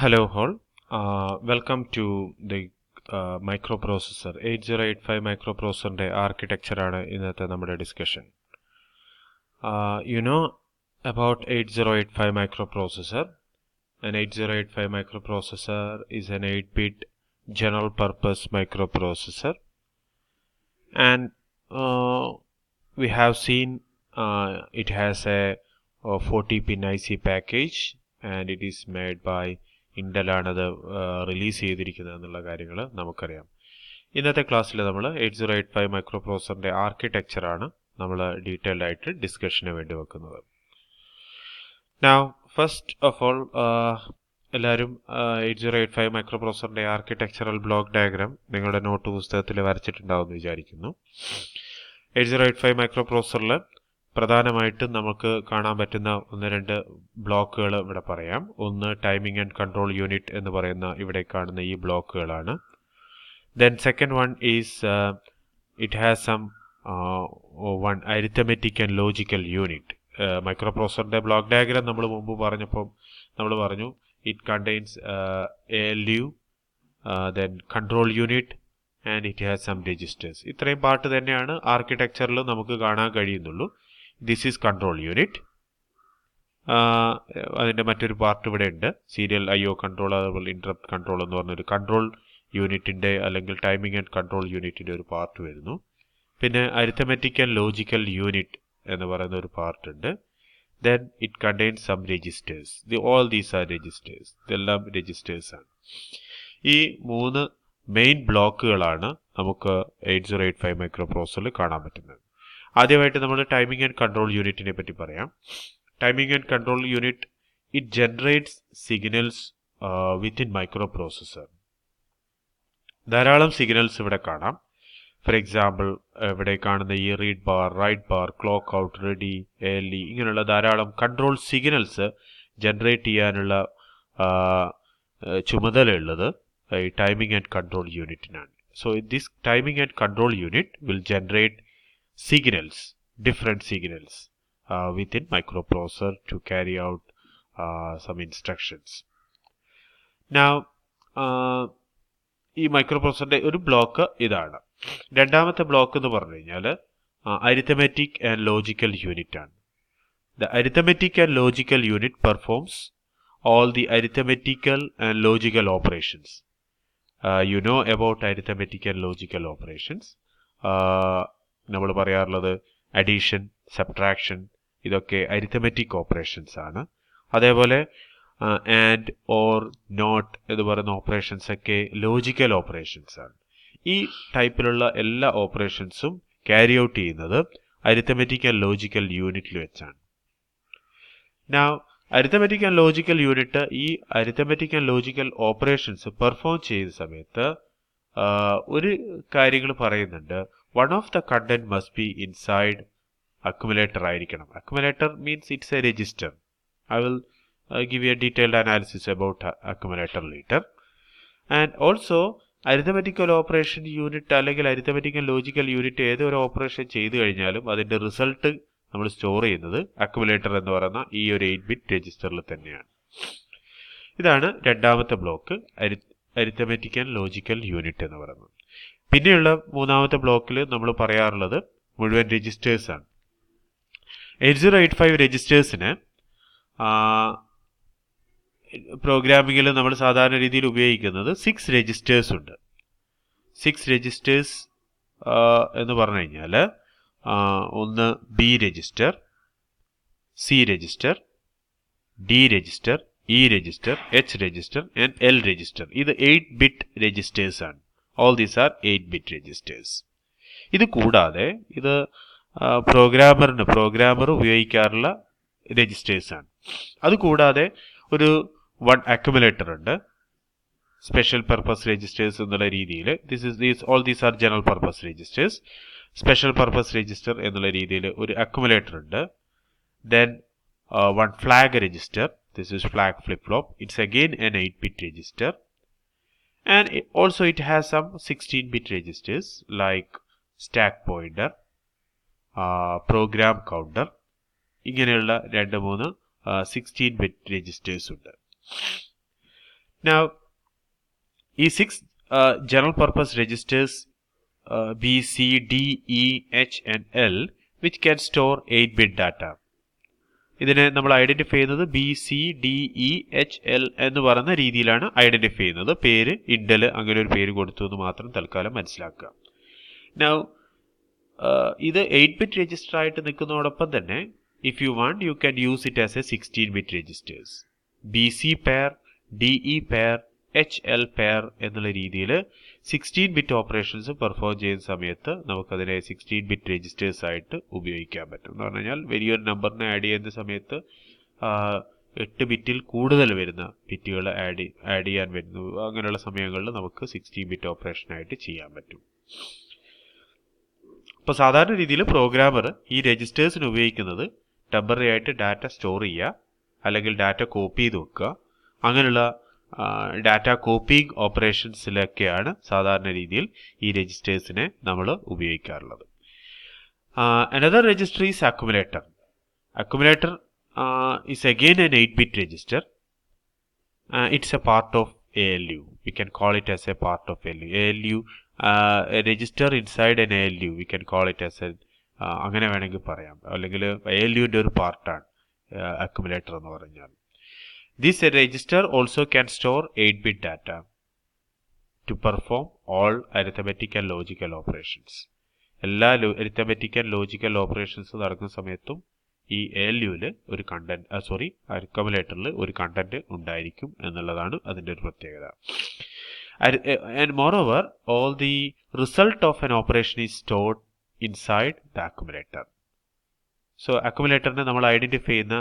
Hello all, welcome to the microprocessor 8085 microprocessor architecture ആണ് ഇന്നത്തെ നമ്മുടെ discussion. You know about 8085 microprocessor. An 8085 microprocessor is an 8-bit general purpose microprocessor, and we have seen it has a 40-pin IC package and it is made by Intel-ആണത് release ചെയ്തിരിക്കുന്നത് എന്നുള്ള കാര്യങ്ങൾ നമുക്കറിയാം. ഇന്നത്തെ ക്ലാസ്സിൽ നമ്മൾ 8085 മൈക്രോപ്രോസറിൻ്റെ ആർക്കിടെക്ചറാണ് നമ്മൾ ഡീറ്റെയിൽഡ് ആയിട്ട് ഡിസ്കഷന് വേണ്ടി വെക്കുന്നത്. Now, first of all, എല്ലാവരും 8085 മൈക്രോപ്രോസറിൻ്റെ ആർക്കിടെക്ചറൽ ബ്ലോക്ക് ഡയഗ്രാം നിങ്ങളുടെ നോട്ട് പുസ്തകത്തിൽ വരച്ചിട്ടുണ്ടാവുമെന്ന് വിചാരിക്കുന്നു. 8085 മൈക്രോപ്രോസറിൽ പ്രധാനമായിട്ടും നമുക്ക് കാണാൻ പറ്റുന്ന ഒന്ന് രണ്ട് ബ്ലോക്കുകൾ ഇവിടെ പറയാം. ഒന്ന് ടൈമിംഗ് ആൻഡ് കൺട്രോൾ യൂണിറ്റ് എന്ന് പറയുന്ന ഇവിടെ കാണുന്ന ഈ ബ്ലോക്കുകളാണ്. Then second one is it has some one arithmetic and logical unit. മൈക്രോപ്രോസറിൻ്റെ ബ്ലോക്ക് ഡയഗ്രാം നമ്മൾ മുമ്പ് പറഞ്ഞപ്പോൾ നമ്മൾ പറഞ്ഞു it contains ALU, then control unit and it has some registers. ഇത്രയും പാർട്ട് തന്നെയാണ് ആർക്കിടെക്ചറിൽ നമുക്ക് കാണാൻ കഴിയുന്നുള്ളൂ. This is control unit. അതിൻ്റെ മറ്റൊരു പാർട്ട് ഇവിടെ ഉണ്ട്, സീരിയൽ IO കൺട്രോൾ, അതുപോലെ ഇൻറ്ററപ്റ്റ് കൺട്രോൾ എന്ന് പറഞ്ഞൊരു കൺട്രോൾ യൂണിറ്റിൻ്റെ അല്ലെങ്കിൽ ടൈമിംഗ് ആൻഡ് കൺട്രോൾ യൂണിറ്റിൻ്റെ ഒരു പാർട്ട് വരുന്നു. പിന്നെ അരിത്തമെറ്റിക് ആൻഡ് ലോജിക്കൽ യൂണിറ്റ് എന്ന് പറയുന്ന ഒരു പാർട്ട് ഉണ്ട്. Then it contains some registers. All these are registers. ഇതെല്ലാം രജിസ്റ്റേഴ്സ് ആണ്. ഈ മൂന്ന് മെയിൻ ബ്ലോക്കുകളാണ് നമുക്ക് 8085 മൈക്രോപ്രോസറിൽ കാണാൻ പറ്റുന്നത്. ആദ്യമായിട്ട് നമ്മൾ ടൈമിംഗ് ആൻഡ് കൺട്രോൾ യൂണിറ്റിനെ പറ്റി പറയാം. Timing and control unit it generates signals within microprocessor. ധാരാളം സിഗ്നൽസ് ഇവിടെ കാണാം. ഫോർ എക്സാമ്പിൾ ഇവിടെ കാണുന്ന ഈ read bar, write bar, clock out, ready, ALE ഇങ്ങനെയുള്ള ധാരാളം കൺട്രോൾ സിഗ്നൽസ് ജനറേറ്റ് ചെയ്യാനുള്ള ചുമതലയുള്ളത് ഈ ടൈമിംഗ് ആൻഡ് കൺട്രോൾ യൂണിറ്റിനാണ്. So this timing and control unit will generate signals, different signals within microprocessor to carry out some instructions. Now, ഈ മൈക്രോപ്രോസറിന്റെ ഒരു block ഇതാണ്. രണ്ടാമത്തെ ബ്ലോക്ക് എന്ന് പറഞ്ഞു കഴിഞ്ഞാൽ അരിത്തമെറ്റിക് ആൻഡ് ലോജിക്കൽ യൂണിറ്റ് ആണ്. The arithmetic and logical unit performs all the arithmetical and logical operations. You know about arithmetic and logical operations. നമ്മൾ പറയാറുള്ളത് അഡീഷൻ, സബ്ട്രാക്ഷൻ, ഇതൊക്കെ അരിത്തമെറ്റിക് ഓപ്പറേഷൻസ് ആണ്. അതേപോലെ ആൻഡ്, ഓർ, നോട്ട് എന്ന് പറയുന്ന ഓപ്പറേഷൻസ് ഒക്കെ logical operations ആണ്. ഈ ടൈപ്പിലുള്ള എല്ലാ ഓപ്പറേഷൻസും ക്യാരി ഔട്ട് ചെയ്യുന്നത് അരിത്തമെറ്റിക് ആൻഡ് ലോജിക്കൽ യൂണിറ്റിൽ വെച്ചാണ്. Now arithmetic and logical unit ഈ arithmetic and logical operations perform ചെയ്ത സമയത്ത് ഒരു കാര്യങ്ങൾ പറയുന്നുണ്ട്. One of the content must be inside accumulator ആയിരിക്കണം. Accumulator means it's a register. I will give you a detailed analysis about accumulator later. And also arithmetical operation unit അല്ലെങ്കിൽ arithmetical logical unit ഏതൊരു operation ചെയ്തു കഴിഞ്ഞാലും അതിൻ്റെ result നമ്മൾ store ചെയ്യുന്നത് accumulator എന്ന് പറയുന്ന ഈ ഒരു 8-bit രജിസ്റ്ററിൽ തന്നെയാണ്. ഇതാണ് രണ്ടാമത്തെ block, arithmetic and logical unit എന്ന് പറയുന്നത്. പിന്നെയുള്ള മൂന്നാമത്തെ ബ്ലോക്കിൽ നമ്മൾ പറയാറുള്ളത് മുഴുവൻ രജിസ്റ്റേഴ്സാണ്. 8085 രജിസ്റ്റേഴ്സിന് പ്രോഗ്രാമിങ്ങിൽ നമ്മൾ സാധാരണ രീതിയിൽ ഉപയോഗിക്കുന്നത് 6 രജിസ്റ്റേഴ്സ് ഉണ്ട്. 6 രജിസ്റ്റേഴ്സ് എന്ന് പറഞ്ഞു കഴിഞ്ഞാൽ ഒന്ന് B register, C register, D register, E register, H register and L register. ഇത് 8-bit രജിസ്റ്റേഴ്സ് ആണ്. All these are 8-bit registers. ഇത് കൂടാതെ ഇത് പ്രോഗ്രാമർ ഉപയോഗിക്കാറുള്ള രജിസ്റ്റേഴ്സ് ആണ്. അതുകൂടാതെ ഒരു വൺ അക്യുമുലേറ്റർ ഉണ്ട്, സ്പെഷ്യൽ പർപ്പസ് രജിസ്റ്റേഴ്സ് എന്നുള്ള രീതിയിൽ. All these R general purpose registers. Special purpose register എന്നുള്ള രീതിയിൽ ഒരു അക്യുമുലേറ്റർ ഉണ്ട്. Then one flag register. This is flag flip flop. It's again an 8-bit register. And also it has some 16-bit registers like stack pointer, program counter. ഇങ്ങനെയുള്ള 2-3 16-bit registers ഉണ്ട്. Now, ഈ 6 general purpose registers B, C, D, E, H and L which can store 8-bit data. ഇതിനെ നമ്മൾ identify ചെയ്യുന്നത് B C D E H L എന്ന് പറയുന്ന രീതിയിലാണ് identify ചെയ്യുന്നത്. പേര് ഇന്റൽ അങ്ങനെ ഒരു പേര് കൊടുത്തു എന്ന് മാത്രം തൽക്കാലം മനസ്സിലാക്കുക. Now, ഇത് 8-bit രജിസ്റ്റർ ആയിട്ട് നിൽക്കുന്നതോടൊപ്പം തന്നെ if you want you can use it as a 16-bit registers. BC pair, DE pair, HL pair എന്നുള്ള രീതിയിൽ 16-bit ഓപ്പറേഷൻസ് പെർഫോം ചെയ്യുന്ന സമയത്ത് നമുക്കതിനെ 16-bit രജിസ്റ്റേഴ്സ് ആയിട്ട് ഉപയോഗിക്കാൻ പറ്റും. എന്ന് പറഞ്ഞു കഴിഞ്ഞാൽ വലിയൊരു നമ്പറിനെ ആഡ് ചെയ്യുന്ന സമയത്ത് 8 ബിറ്റിൽ കൂടുതൽ വരുന്ന ബിറ്റുകൾ ആഡ് ചെയ്യാൻ വരുന്നു. അങ്ങനെയുള്ള സമയങ്ങളിൽ നമുക്ക് 16-bit ഓപ്പറേഷനായിട്ട് ചെയ്യാൻ പറ്റും. അപ്പോൾ സാധാരണ രീതിയിൽ പ്രോഗ്രാമർ ഈ രജിസ്റ്റേഴ്സിന് ഉപയോഗിക്കുന്നത് ടെമ്പററി ആയിട്ട് ഡാറ്റ സ്റ്റോർ ചെയ്യുക, അല്ലെങ്കിൽ ഡാറ്റ കോപ്പി ചെയ്ത് വെക്കുക, അങ്ങനെയുള്ള ഡാറ്റ കോപ്പിയിങ് ഓപ്പറേഷൻസിലൊക്കെയാണ് സാധാരണ രീതിയിൽ ഈ രജിസ്റ്റേഴ്സിനെ നമ്മൾ ഉപയോഗിക്കാറുള്ളത്. Another register is accumulator. Accumulator is again an 8-bit register. It's a part of ALU. We can call it as a part of ALU. A register inside an ALU. We can call it as a അങ്ങനെ വേണമെങ്കിൽ പറയാം, അല്ലെങ്കിൽ ALUവിൻ്റെ ഒരു പാർട്ടാണ് accumulator എന്ന് പറഞ്ഞാൽ. This register also can store 8-bit data to perform all arithmetic and logical operations. എല്ലാ arithmetic and logical operations നടക്കുന്ന സമയത്തും ഈ ALUവിൽ ഒരു അക്യുമുലേറ്ററിൽ ഒരു കണ്ടന്റ് ഉണ്ടായിരിക്കും എന്നുള്ളതാണ് അതിൻ്റെ ഒരു പ്രത്യേകത. And moreover, all the result of an operation is stored inside the accumulator. So അക്യുമുലേറ്ററിനെ നമ്മൾ ഐഡന്റിഫൈ ചെയ്യുന്ന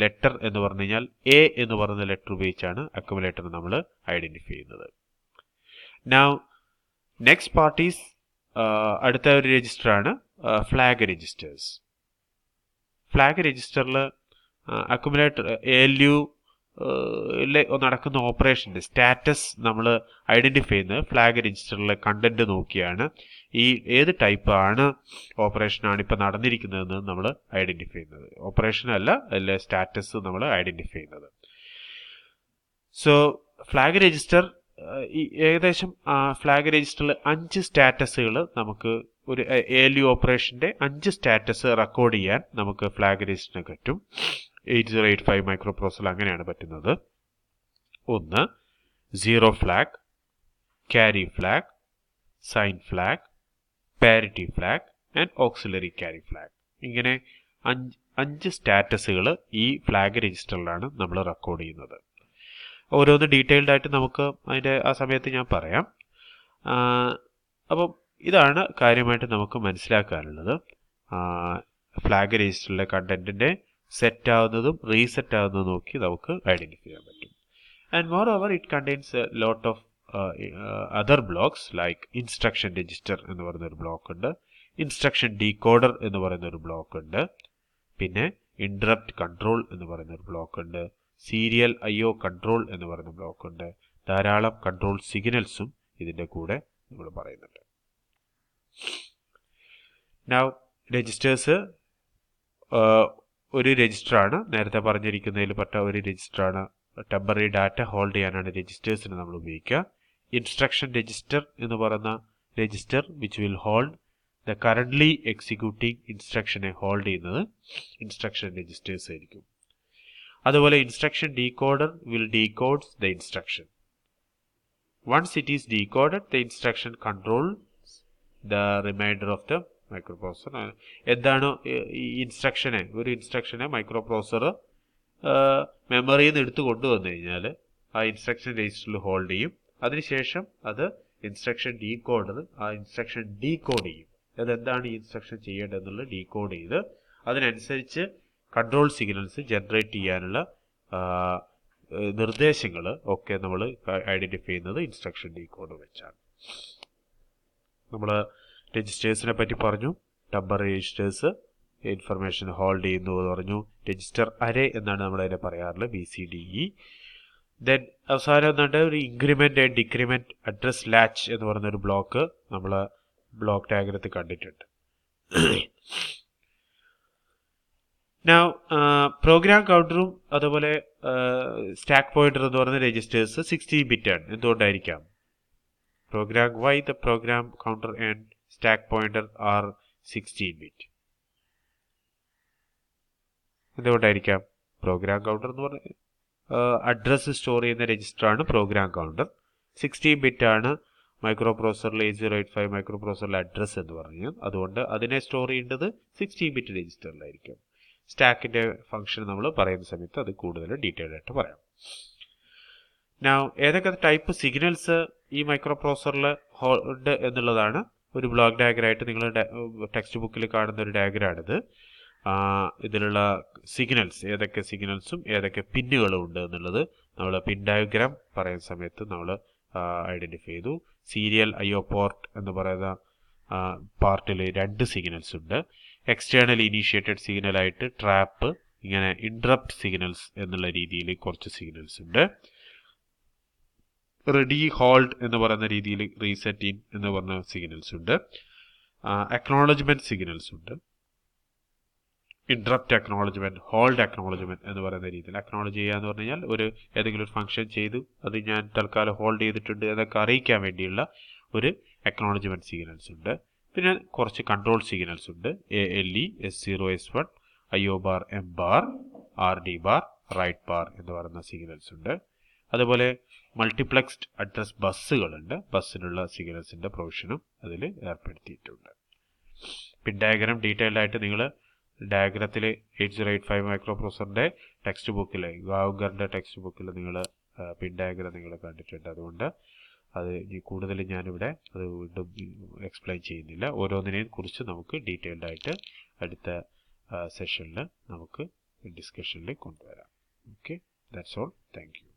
ലെറ്റർ എന്ന് പറഞ്ഞു കഴിഞ്ഞാൽ എ എന്ന് പറയുന്ന ലെറ്റർ ഉപയോഗിച്ചാണ് അക്യുമുലേറ്റർ നമ്മൾ ഐഡന്റിഫൈ ചെയ്യുന്നത്. Now, next part is അടുത്ത ഒരു രജിസ്റ്ററാണ് ഫ്ലാഗ് രജിസ്റ്റേഴ്സ്. ഫ്ലാഗ് രജിസ്റ്ററിൽ അക്യുമുലേറ്റർ ALU നടക്കുന്ന ഓപ്പറേഷൻ്റെ സ്റ്റാറ്റസ് നമ്മൾ ഐഡന്റിഫൈ ചെയ്യുന്നത് ഫ്ലാഗ് രജിസ്റ്ററിലെ കണ്ടന്റ് നോക്കിയാണ്. ഈ ഏത് ടൈപ്പാണ് ഓപ്പറേഷനാണ് ഇപ്പം നടന്നിരിക്കുന്നതെന്ന് നമ്മൾ ഐഡന്റിഫൈ ചെയ്യുന്നത്. ഓപ്പറേഷൻ അല്ല സ്റ്റാറ്റസ് നമ്മൾ ഐഡന്റിഫൈ ചെയ്യുന്നത്. സോ ഫ്ലാഗ് രജിസ്റ്റർ ഏകദേശം ഫ്ലാഗ് രജിസ്റ്ററിൽ 5 സ്റ്റാറ്റസുകൾ നമുക്ക് ഒരു ALU ഓപ്പറേഷൻ്റെ 5 സ്റ്റാറ്റസ് റെക്കോർഡ് ചെയ്യാൻ നമുക്ക് ഫ്ലാഗ് രജിസ്റ്ററിന് പറ്റും. 8085 മൈക്രോപ്രോസസർ അങ്ങനെയാണ് പറ്റുന്നത്. ഒന്ന് zero flag, carry flag, sign flag, parity flag and auxiliary carry flag. ഇങ്ങനെ 5 സ്റ്റാറ്റസുകൾ ഈ ഫ്ലാഗ് രജിസ്റ്ററിലാണ് നമ്മൾ റെക്കോർഡ് ചെയ്യുന്നത്. ഓരോന്ന് ഡീറ്റെയിൽഡ് ആയിട്ട് നമുക്ക് അതിൻ്റെ ആ സമയത്ത് ഞാൻ പറയാം. അപ്പം ഇതാണ് കാര്യമായിട്ട് നമുക്ക് മനസ്സിലാക്കാനുള്ളത്. ഫ്ലാഗ് രജിസ്റ്ററിലെ കണ്ടന്റിൻ്റെ സെറ്റ് ആവുന്നതും റീസെറ്റ് ആവുന്നതും നോക്കി നമുക്ക് ഐഡന്റിഫൈ ചെയ്യാൻ പറ്റും. And more over it contains a lot of other blocks like instruction register എന്ന് പറയുന്ന ഒരു ബ്ലോക്ക് ഉണ്ട്, ഇൻസ്ട്രക്ഷൻ ഡീകോഡർ എന്ന് പറയുന്ന ഒരു ബ്ലോക്ക് ഉണ്ട്, പിന്നെ ഇൻറ്ററപ്റ്റ് കൺട്രോൾ എന്ന് പറയുന്ന ഒരു ബ്ലോക്ക് ഉണ്ട്, സീരിയൽ IO കൺട്രോൾ എന്ന് പറയുന്ന ബ്ലോക്ക് ഉണ്ട്. ധാരാളം കൺട്രോൾ സിഗ്നൽസും ഇതിൻ്റെ കൂടെ നമ്മൾ പറയുന്നുണ്ട്. Now, രജിസ്റ്റേഴ്സ് ഒരു രജിസ്റ്ററാണ്, നേരത്തെ പറഞ്ഞിരിക്കുന്നതിൽ പെട്ട ഒരു രജിസ്റ്ററാണ്. ടെമ്പററി ഡാറ്റ ഹോൾഡ് ചെയ്യാനാണ് രജിസ്റ്റേഴ്സിന് നമ്മൾ ഉപയോഗിക്കുക. ഇൻസ്ട്രക്ഷൻ രജിസ്റ്റർ എന്ന് പറയുന്ന register which will hold the currently executing ഇൻസ്ട്രക്ഷനെ ഹോൾഡ് ചെയ്യുന്നത് ഇൻസ്ട്രക്ഷൻ രജിസ്റ്റേഴ്സ് ആയിരിക്കും. അതുപോലെ instruction decoder will decodes the instruction. Once it is decoded the instruction controls the reminder of the microprocessor. എന്താണോ ഈ ഒരു ഇൻസ്ട്രക്ഷനെ മൈക്രോപ്രോസസർ മെമ്മറിയിൽ നിന്ന് എടുത്ത് കൊണ്ടുവന്നു കഴിഞ്ഞാൽ ആ ഇൻസ്ട്രക്ഷൻ രജിസ്റ്ററിൽ ഹോൾഡ് ചെയ്യും. അതിനുശേഷം അത് ഇൻസ്ട്രക്ഷൻ ഡീകോഡർ ആ ഇൻസ്ട്രക്ഷൻ ഡീകോഡ് ചെയ്യും. അതെന്താണ് ഈ ഇൻസ്ട്രക്ഷൻ ചെയ്യേണ്ടതെന്നുള്ളത് ഡീകോഡ് ചെയ്ത് അതിനനുസരിച്ച് കൺട്രോൾ സിഗ്നൽസ് ജനറേറ്റ് ചെയ്യാനുള്ള നിർദ്ദേശങ്ങൾ ഒക്കെ നമ്മൾ ഐഡന്റിഫൈ ചെയ്യുന്നത് ഇൻസ്ട്രക്ഷൻ ഡീകോഡർ വെച്ചാണ്. നമ്മൾ രജിസ്റ്റേഴ്സിനെ പറ്റി പറഞ്ഞു. ടെമ്പററി രജിസ്റ്റേഴ്സ് ഇൻഫർമേഷൻ ഹോൾഡ് ചെയ്യുന്നു എന്ന് പറഞ്ഞു. രജിസ്റ്റർ അറേ എന്നാണ് നമ്മൾ അതിനെ പറയാറുള്ളത്, BCDE. ദെൻ അവസാനം എന്നാണ്ട് ഒരു increment and decrement address latch എന്ന് പറയുന്നൊരു ബ്ലോക്ക് നമ്മൾ ബ്ലോക്ക് ഡയഗ്രത്തിൽ കണ്ടിട്ടുണ്ട്. Now പ്രോഗ്രാം കൗണ്ടറും അതുപോലെ സ്റ്റാക്ക് പോയിന്റർ എന്ന് പറയുന്ന രജിസ്റ്റേഴ്സ് 16 ബിറ്റ് ആണ്. എന്തുകൊണ്ടായിരിക്കാം? Program why the program counter and stack pointer are 16 bit. എന്തുകൊണ്ടായിരിക്കാം? പ്രോഗ്രാം കൗണ്ടർ എന്ന് പറഞ്ഞ അഡ്രസ് സ്റ്റോർ ചെയ്യുന്ന രജിസ്റ്റർ ആണ് പ്രോഗ്രാം കൗണ്ടർ. 16 ബിറ്റ് ആണ് മൈക്രോപ്രോസറിൽ 8085 മൈക്രോപ്രോസറിലെ അഡ്രസ് എന്ന് പറഞ്ഞു. അതുകൊണ്ട് അതിനെ സ്റ്റോർ ചെയ്യേണ്ടത് 16 ബിറ്റ് രജിസ്റ്ററിലായിരിക്കും. സ്റ്റാക്കിന്റെ ഫംഗ്ഷൻ നമ്മൾ പറയുന്ന സമയത്ത് അത് കൂടുതൽ ഡീറ്റെയിൽ ആയിട്ട് പറയാം. Now ഏതൊക്കെ ടൈപ്പ് സിഗ്നൽസ് ഈ മൈക്രോപ്രോസറിൽ ഉണ്ട് എന്നുള്ളതാണ് ഒരു ബ്ലോക്ക് ഡയഗ്രാമായിട്ട് നിങ്ങൾ ടെക്സ്റ്റ് ബുക്കിൽ കാണുന്ന ഒരു ഡയഗ്രാമാണിത്. ഇതിലുള്ള സിഗ്നൽസ് ഏതൊക്കെ സിഗ്നൽസും ഏതൊക്കെ പിന്നുകളും ഉണ്ട് എന്നുള്ളത് നമ്മൾ പിൻ ഡയഗ്രാം പറയുന്ന സമയത്ത് നമ്മൾ ഐഡന്റിഫൈ ചെയ്തു. സീരിയൽ IO പോർട്ട് എന്ന് പറയുന്ന പാർട്ടിൽ 2 സിഗ്നൽസ് ഉണ്ട്. എക്സ്റ്റേണൽ ഇനീഷ്യേറ്റഡ് സിഗ്നലായിട്ട് ട്രാപ്പ്, ഇങ്ങനെ ഇൻട്രപ്റ്റ് സിഗ്നൽസ് എന്നുള്ള രീതിയിൽ കുറച്ച് സിഗ്നൽസ് ഉണ്ട്. റെഡി ഹോൾഡ് എന്ന് പറയുന്ന രീതിയിൽ റീസെറ്റ് ഇൻ എന്ന് പറഞ്ഞ സിഗ്നൽസ് ഉണ്ട്. അക്നോളജ്മെന്റ് സിഗ്നൽസ് ഉണ്ട്. ഇൻട്രപ്റ്റ് അക്നോളജ്മെന്റ്, ഹോൾഡ് അക്നോളജ്മെന്റ് എന്ന് പറയുന്ന രീതിയിൽ അക്നോളജ് ചെയ്യുക എന്ന് പറഞ്ഞു കഴിഞ്ഞാൽ ഏതെങ്കിലും ഒരു ഫംഗ്ഷൻ ചെയ്തു അത് ഞാൻ തൽക്കാലം ഹോൾഡ് ചെയ്തിട്ടുണ്ട് എന്നൊക്കെ അറിയിക്കാൻ വേണ്ടിയുള്ള ഒരു അക്നോളജ്മെന്റ് സിഗ്നൽസ് ഉണ്ട്. പിന്നെ കുറച്ച് കൺട്രോൾ സിഗ്നൽസ് ഉണ്ട്. ALE, S0, S1, IO bar, M bar, RD bar, write bar എന്ന് പറയുന്ന സിഗ്നൽസ് ഉണ്ട്. അതുപോലെ മൾട്ടിപ്ലക്സ്ഡ് അഡ്രസ് ബസ്സുകളുണ്ട്. ബസ്സിനുള്ള സിഗ്നൽസിന്റെ പ്രൊവിഷനും അതിൽ ഏർപ്പെടുത്തിയിട്ടുണ്ട്. പിൻ ഡയഗ്രാം ഡീറ്റെയിൽഡ് ആയിട്ട് നിങ്ങൾ ഡയഗ്രത്തിൽ 8085 മൈക്രോപ്രോസറിന്റെ ടെക്സ്റ്റ് ബുക്കിൽ, ഗാവുഗറിന്റെ ടെക്സ്റ്റ് ബുക്കിൽ നിങ്ങൾ പിൻ ഡയഗ്രാം നിങ്ങൾ കണ്ടിട്ടുണ്ട്. അതുകൊണ്ട് അത് കൂടുതൽ ഞാനിവിടെ അത് വീണ്ടും എക്സ്പ്ലെയിൻ ചെയ്യുന്നില്ല. ഓരോന്നിനെയും കുറിച്ച് നമുക്ക് ഡീറ്റെയിൽഡ് ആയിട്ട് അടുത്ത സെഷനിൽ നമുക്ക് ഡിസ്കഷനിൽ കൊണ്ടുവരാം. Okay, that's all. Thank you.